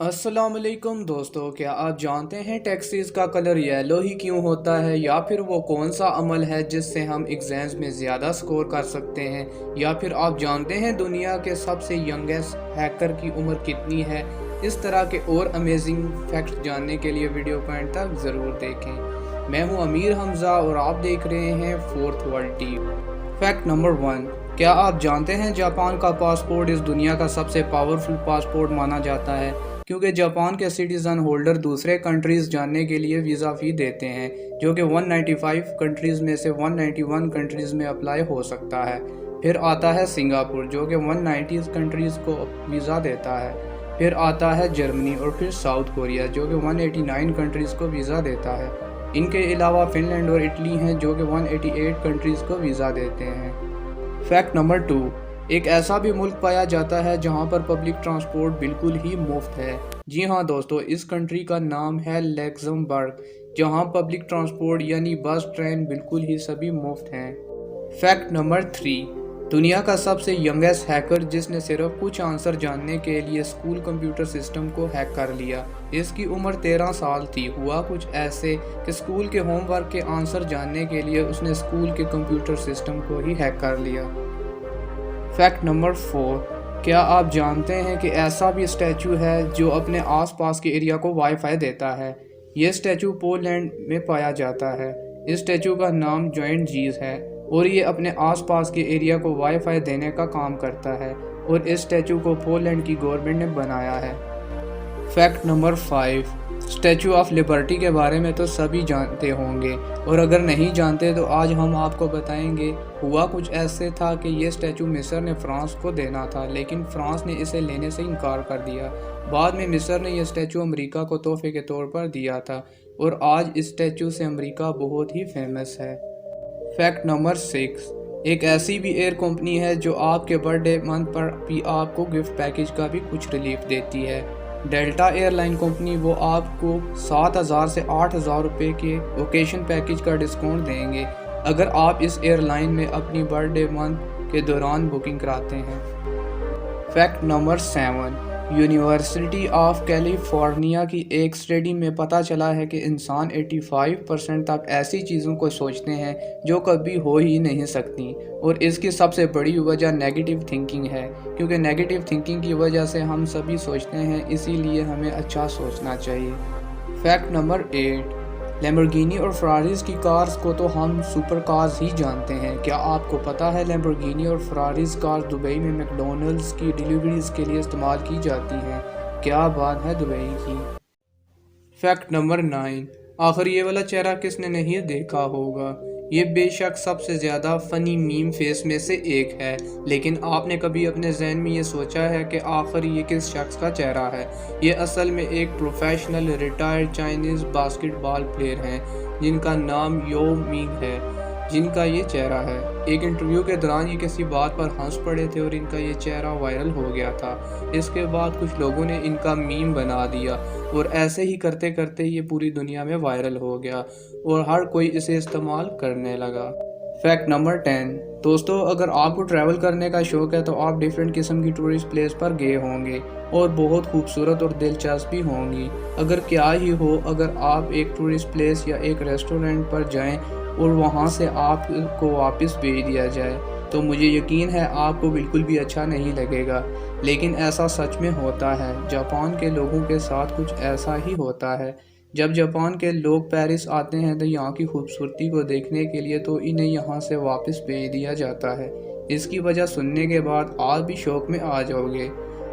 अस्सलाम वालेकुम दोस्तों, क्या आप जानते हैं टैक्सीज़ का कलर येलो ही क्यों होता है, या फिर वो कौन सा अमल है जिससे हम एग्ज़ाम्स में ज़्यादा स्कोर कर सकते हैं, या फिर आप जानते हैं दुनिया के सबसे यंगेस्ट हैकर की उम्र कितनी है। इस तरह के और अमेजिंग फैक्ट्स जानने के लिए वीडियो को एंड तक ज़रूर देखें। मैं हूं अमीर हमज़ा और आप देख रहे हैं fourth world TV. Fact number 1, क्या आप जानते हैं जापान का पासपोर्ट इस दुनिया का सबसे पावरफुल पासपोर्ट माना जाता है, क्योंकि जापान के सिटीज़न होल्डर दूसरे कंट्रीज़ जाने के लिए वीज़ा फ़ी देते हैं, जो कि 195 कंट्रीज़ में से 191 कंट्रीज़ में अप्लाई हो सकता है। फिर आता है सिंगापुर, जो कि 190 कंट्रीज़ को वीज़ा देता है। फिर आता है जर्मनी और फिर साउथ कोरिया, जो कि 189 कंट्रीज़ को वीज़ा देता है। इनके अलावा फिनलैंड और इटली हैं, जो कि 188 कंट्रीज़ को वीज़ा देते हैं। फैक्ट नंबर 2, एक ऐसा भी मुल्क पाया जाता है जहां पर पब्लिक ट्रांसपोर्ट बिल्कुल ही मुफ्त है। जी हां दोस्तों, इस कंट्री का नाम है लग्जमबर्ग, जहां पब्लिक ट्रांसपोर्ट यानी बस, ट्रेन बिल्कुल ही सभी मुफ्त हैं। फैक्ट नंबर 3, दुनिया का सबसे यंगेस्ट हैकर जिसने सिर्फ कुछ आंसर जानने के लिए स्कूल कंप्यूटर सिस्टम को हैक कर लिया। इसकी उम्र 13 साल थी। हुआ कुछ ऐसे कि स्कूल के होमवर्क के आंसर जानने के लिए उसने स्कूल के कंप्यूटर सिस्टम को ही हैक कर लिया। फैक्ट नंबर 4, क्या आप जानते हैं कि ऐसा भी स्टैचू है जो अपने आसपास के एरिया को वाईफाई देता है। ये स्टैचू पोलैंड में पाया जाता है। इस स्टैचू का नाम जॉइंट जीज है और ये अपने आसपास के एरिया को वाईफाई देने का काम करता है, और इस स्टैचू को पोलैंड की गवर्नमेंट ने बनाया है। Fact number 5, statue of liberty के बारे में तो सभी जानते होंगे, और अगर नहीं जानते तो आज हम आपको बताएंगे। हुआ कुछ ऐसे था कि ये स्टैचू मिस्र ने फ्रांस को देना था, लेकिन फ्रांस ने इसे लेने से इनकार कर दिया। बाद में मिस्र ने यह स्टैचू अमेरिका को तोहफे के तौर पर दिया था, और आज इस स्टैचू से अमेरिका बहुत ही फेमस है। फैक्ट नंबर 6, एक ऐसी भी एयर कंपनी है जो आपके बर्थडे मंथ पर भी आपको गिफ्ट पैकेज का भी कुछ रिलीफ देती है। डेल्टा एयरलाइन कंपनी वो आपको 7,000 से 8,000 रुपये के वोकेशन पैकेज का डिस्काउंट देंगे अगर आप इस एयरलाइन में अपनी बर्थडे मंथ के दौरान बुकिंग कराते हैं। Fact number 7, university of California की एक स्टडी में पता चला है कि इंसान 85% तक ऐसी चीज़ों को सोचते हैं जो कभी हो ही नहीं सकती, और इसकी सबसे बड़ी वजह नेगेटिव थिंकिंग है, क्योंकि नेगेटिव थिंकिंग की वजह से हम सभी सोचते हैं, इसीलिए हमें अच्छा सोचना चाहिए। फैक्ट नंबर 8, लैम्बोर्गिनी और फरारीज की कार्स को तो हम सुपर कार्स ही जानते हैं। क्या आपको पता है लैम्बोर्गिनी और फरारीज कार्स दुबई में मैकडॉनल्ड्स की डिलीवरीज के लिए इस्तेमाल की जाती हैं। क्या बात है दुबई की। फैक्ट नंबर 9, आखिर ये वाला चेहरा किसने नहीं देखा होगा। ये बेशक सबसे ज़्यादा फ़नी मीम फेस में से एक है, लेकिन आपने कभी अपने जहन में ये सोचा है कि आखिर ये किस शख्स का चेहरा है। ये असल में एक professional retired Chinese basketball player हैं जिनका नाम यो मिंग है, जिनका ये चेहरा है। एक इंटरव्यू के दौरान ये किसी बात पर हंस पड़े थे और इनका ये चेहरा वायरल हो गया था। इसके बाद कुछ लोगों ने इनका मीम बना दिया, और ऐसे ही करते करते ये पूरी दुनिया में वायरल हो गया और हर कोई इसे इस्तेमाल करने लगा। फैक्ट नंबर 10, दोस्तों अगर आपको ट्रैवल करने का शौक़ है तो आप डिफरेंट किस्म की टूरिस्ट प्लेस पर गए होंगे और बहुत खूबसूरत और दिलचस्प भी होंगी। अगर क्या ही हो, अगर आप एक टूरिस्ट प्लेस या एक रेस्टोरेंट पर जाएं और वहां से आपको वापस भेज दिया जाए, तो मुझे यकीन है आपको बिल्कुल भी अच्छा नहीं लगेगा, लेकिन ऐसा सच में होता है। जापान के लोगों के साथ कुछ ऐसा ही होता है। जब जापान के लोग पेरिस आते हैं तो यहाँ की खूबसूरती को देखने के लिए तो इन्हें यहाँ से वापस भेज दिया जाता है। इसकी वजह सुनने के बाद आप भी शौक में आ जाओगे।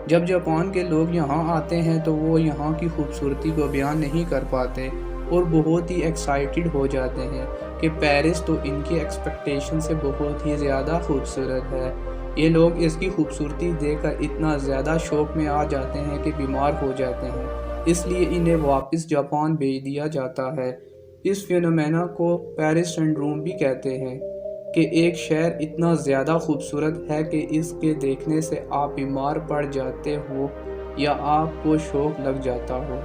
जब जापान के लोग यहाँ आते हैं तो वो यहाँ की खूबसूरती को बयान नहीं कर पाते और बहुत ही एक्साइटेड हो जाते हैं कि पेरिस तो इनकी एक्सपेक्टेशन से बहुत ही ज़्यादा खूबसूरत है। ये लोग इसकी खूबसूरती देखकर इतना ज़्यादा शौक में आ जाते हैं कि बीमार हो जाते हैं, इसलिए इन्हें वापस जापान भेज दिया जाता है। इस फिनोमेना को पेरिस सिंड्रोम भी कहते हैं, कि एक शहर इतना ज़्यादा खूबसूरत है कि इसके देखने से आप बीमार पड़ जाते हो या आपको शौक लग जाता हो।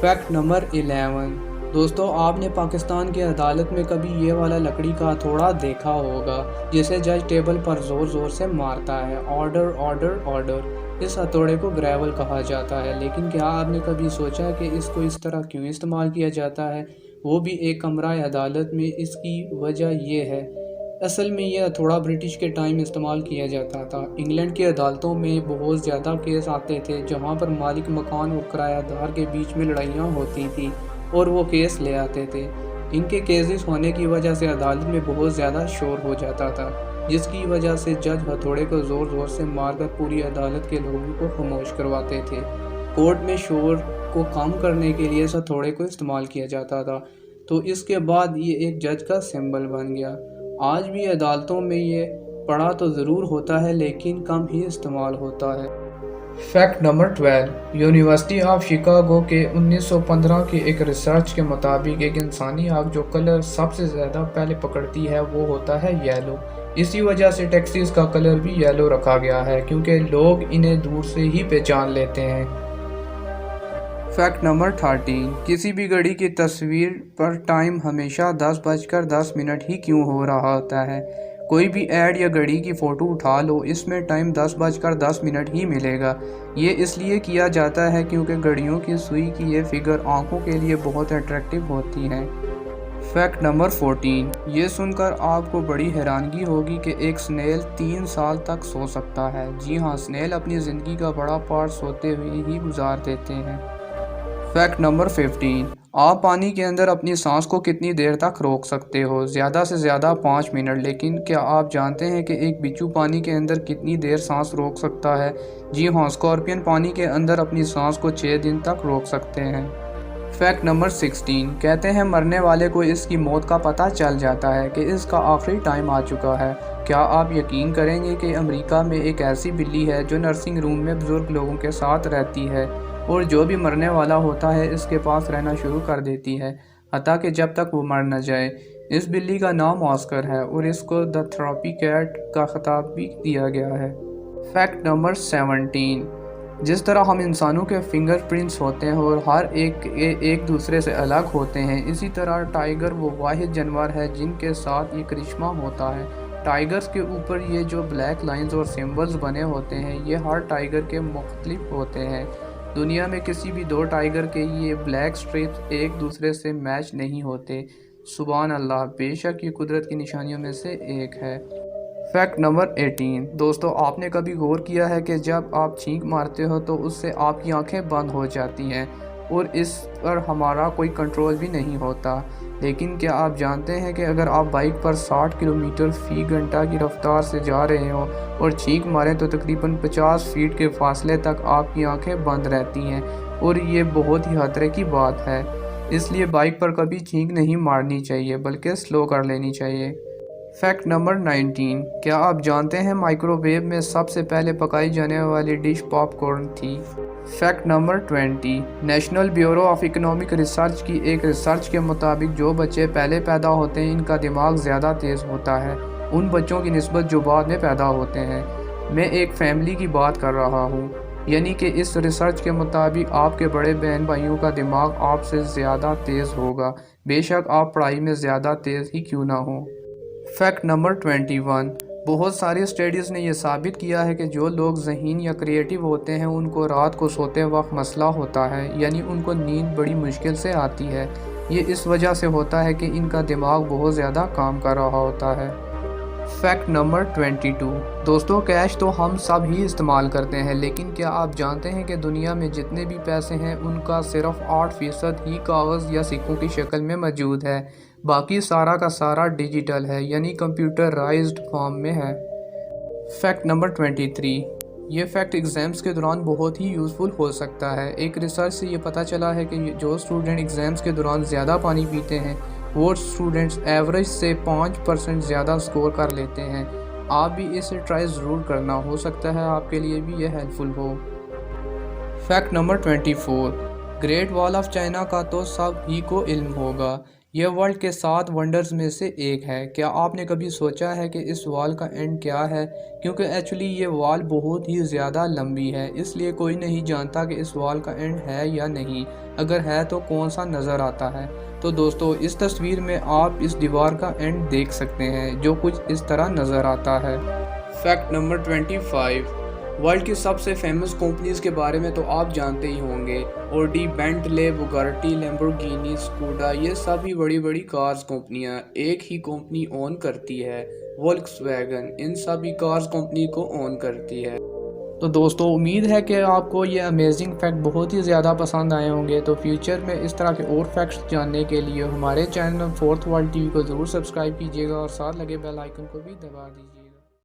फैक्ट नंबर 11, दोस्तों आपने पाकिस्तान की अदालत में कभी ये वाला लकड़ी का हथौड़ा देखा होगा जिसे जज टेबल पर ज़ोर ज़ोर से मारता है, ऑर्डर ऑर्डर ऑर्डर। इस हथौड़े को ग्रेवल कहा जाता है, लेकिन क्या आपने कभी सोचा कि इसको इस तरह क्यों इस्तेमाल किया जाता है, वो भी एक कमरा अदालत में? इसकी वजह ये है, असल में यह हथौड़ा ब्रिटिश के टाइम इस्तेमाल किया जाता था। इंग्लैंड की अदालतों में बहुत ज़्यादा केस आते थे जहाँ पर मालिक मकान और किरायादार के बीच में लड़ाइयाँ होती थी और वो केस ले आते थे। इनके केसेस होने की वजह से अदालत में बहुत ज़्यादा शोर हो जाता था, जिसकी वजह से जज हथौड़े को ज़ोर ज़ोर से मारकर पूरी अदालत के लोगों को खामोश करवाते थे। कोर्ट में शोर को कम करने के लिए इस हथौड़े को इस्तेमाल किया जाता था, तो इसके बाद ये एक जज का सिंबल बन गया। आज भी अदालतों में ये पड़ा तो ज़रूर होता है, लेकिन कम ही इस्तेमाल होता है। Fact number 12, university of Chicago के 1915 की एक रिसर्च के मुताबिक एक इंसानी आँख जो कलर सबसे ज़्यादा पहले पकड़ती है वो होता है येलो। इसी वजह से टैक्सीज़ का कलर भी येलो रखा गया है, क्योंकि लोग इन्हें दूर से ही पहचान लेते हैं। फैक्ट नंबर 13, किसी भी घड़ी की तस्वीर पर टाइम हमेशा 10:10 ही क्यों हो रहा होता है? कोई भी ऐड या घड़ी की फ़ोटो उठा लो, इसमें टाइम 10:10 ही मिलेगा। ये इसलिए किया जाता है क्योंकि घड़ियों की सुई की ये फिगर आंखों के लिए बहुत अट्रैक्टिव होती हैं। फैक्ट नंबर 14, ये सुनकर आपको बड़ी हैरानगी होगी कि एक स्नेल 3 साल तक सो सकता है। जी हाँ, स्नेल अपनी ज़िंदगी का बड़ा पार्ट सोते हुए ही गुजार देते हैं। फैक्ट नंबर 15, आप पानी के अंदर अपनी सांस को कितनी देर तक रोक सकते हो? ज़्यादा से ज़्यादा 5 मिनट। लेकिन क्या आप जानते हैं कि एक बिच्छू पानी के अंदर कितनी देर सांस रोक सकता है? जी हाँ, स्कॉर्पियन पानी के अंदर अपनी सांस को 6 दिन तक रोक सकते हैं। फैक्ट नंबर 16, कहते हैं मरने वाले को इसकी मौत का पता चल जाता है कि इसका आखिरी टाइम आ चुका है। क्या आप यकीन करेंगे कि अमेरिका में एक ऐसी बिल्ली है जो नर्सिंग रूम में बुज़ुर्ग लोगों के साथ रहती है और जो भी मरने वाला होता है इसके पास रहना शुरू कर देती है, हत्ता कि जब तक वो मर न जाए। इस बिल्ली का नाम ऑस्कर है और इसको द थेरेपी कैट का खिताब भी दिया गया है। फैक्ट नंबर 17, जिस तरह हम इंसानों के फिंगरप्रिंट्स होते हैं और हर एक दूसरे से अलग होते हैं, इसी तरह टाइगर वो वाहिद जानवर है जिनके साथ ये करिश्मा होता है। टाइगर्स के ऊपर ये जो ब्लैक लाइंस और सिंबल्स बने होते हैं, ये हर टाइगर के मुख्तलिफ होते हैं। दुनिया में किसी भी 2 टाइगर के ये ब्लैक स्ट्रिप्स एक दूसरे से मैच नहीं होते। सुभान अल्लाह, बेशक ये कुदरत की निशानियों में से एक है। फैक्ट नंबर 18, दोस्तों आपने कभी गौर किया है कि जब आप छींक मारते हो तो उससे आपकी आंखें बंद हो जाती हैं और इस पर हमारा कोई कंट्रोल भी नहीं होता। लेकिन क्या आप जानते हैं कि अगर आप बाइक पर 60 किलोमीटर फी घंटा की रफ्तार से जा रहे हो और छींक मारें तो तकरीबन 50 फीट के फासले तक आपकी आंखें बंद रहती हैं, और ये बहुत ही खतरे की बात है। इसलिए बाइक पर कभी छींक नहीं मारनी चाहिए, बल्कि स्लो कर लेनी चाहिए। फैक्ट नंबर 19, क्या आप जानते हैं माइक्रोवेव में सबसे पहले पकाई जाने वाली डिश पॉपकॉर्न थी? Fact number 20, national bureau of economic research की एक रिसर्च के मुताबिक जो बच्चे पहले पैदा होते हैं इनका दिमाग ज़्यादा तेज़ होता है उन बच्चों की निस्बत जो बाद में पैदा होते हैं। मैं एक फैमिली की बात कर रहा हूँ, यानी कि इस रिसर्च के मुताबिक आपके बड़े बहन भाइयों का दिमाग आपसे ज़्यादा तेज़ होगा, बेशक आप पढ़ाई में ज़्यादा तेज़ ही क्यों ना हो। फैक्ट नंबर 21, बहुत सारी स्टडीज़ ने यह साबित किया है कि जो लोग ज़हीन या क्रिएटिव होते हैं उनको रात को सोते वक्त मसला होता है, यानी उनको नींद बड़ी मुश्किल से आती है। ये इस वजह से होता है कि इनका दिमाग बहुत ज़्यादा काम कर रहा होता है। फैक्ट नंबर 22, दोस्तों कैश तो हम सब ही इस्तेमाल करते हैं, लेकिन क्या आप जानते हैं कि दुनिया में जितने भी पैसे हैं उनका सिर्फ 8% ही कागज़ या सिक्कों की शक्ल में मौजूद है, बाकी सारा का सारा डिजिटल है, यानी कंप्यूटराइज्ड फॉर्म में है। फैक्ट नंबर 23, ये फैक्ट एग्ज़ाम्स के दौरान बहुत ही यूज़फुल हो सकता है। एक रिसर्च से ये पता चला है कि जो स्टूडेंट एग्ज़ाम्स के दौरान ज़्यादा पानी पीते हैं वो स्टूडेंट्स एवरेज से 5% ज़्यादा स्कोर कर लेते हैं। आप भी इसे ट्राई ज़रूर करना, हो सकता है आपके लिए भी ये हेल्पफुल हो। Fact number 24, great wall of China का तो सब ही को इल्म होगा। यह वर्ल्ड के 7 वंडर्स में से एक है। क्या आपने कभी सोचा है कि इस वॉल का एंड क्या है? क्योंकि एक्चुअली ये वॉल बहुत ही ज़्यादा लंबी है, इसलिए कोई नहीं जानता कि इस वॉल का एंड है या नहीं। अगर है तो कौन सा नज़र आता है? तो दोस्तों इस तस्वीर में आप इस दीवार का एंड देख सकते हैं जो कुछ इस तरह नज़र आता है। फैक्ट नंबर 25, वर्ल्ड की सबसे फेमस कंपनीज के बारे में तो आप जानते ही होंगे। Audi, Bentley, Bugatti, Lamborghini, Skoda, ये सभी बड़ी बड़ी कार्स कंपनियां एक ही कंपनी ओन करती है। वोल्क्सवैगन इन सभी कार्स कंपनी को ओन करती है। तो दोस्तों उम्मीद है कि आपको ये अमेजिंग फैक्ट बहुत ही ज़्यादा पसंद आए होंगे। तो फ्यूचर में इस तरह के और फैक्ट्स जानने के लिए हमारे चैनल फोर्थ वर्ल्ड टीवी को ज़रूर सब्सक्राइब कीजिएगा और साथ लगे बेल आइकन को भी दबा दीजिए।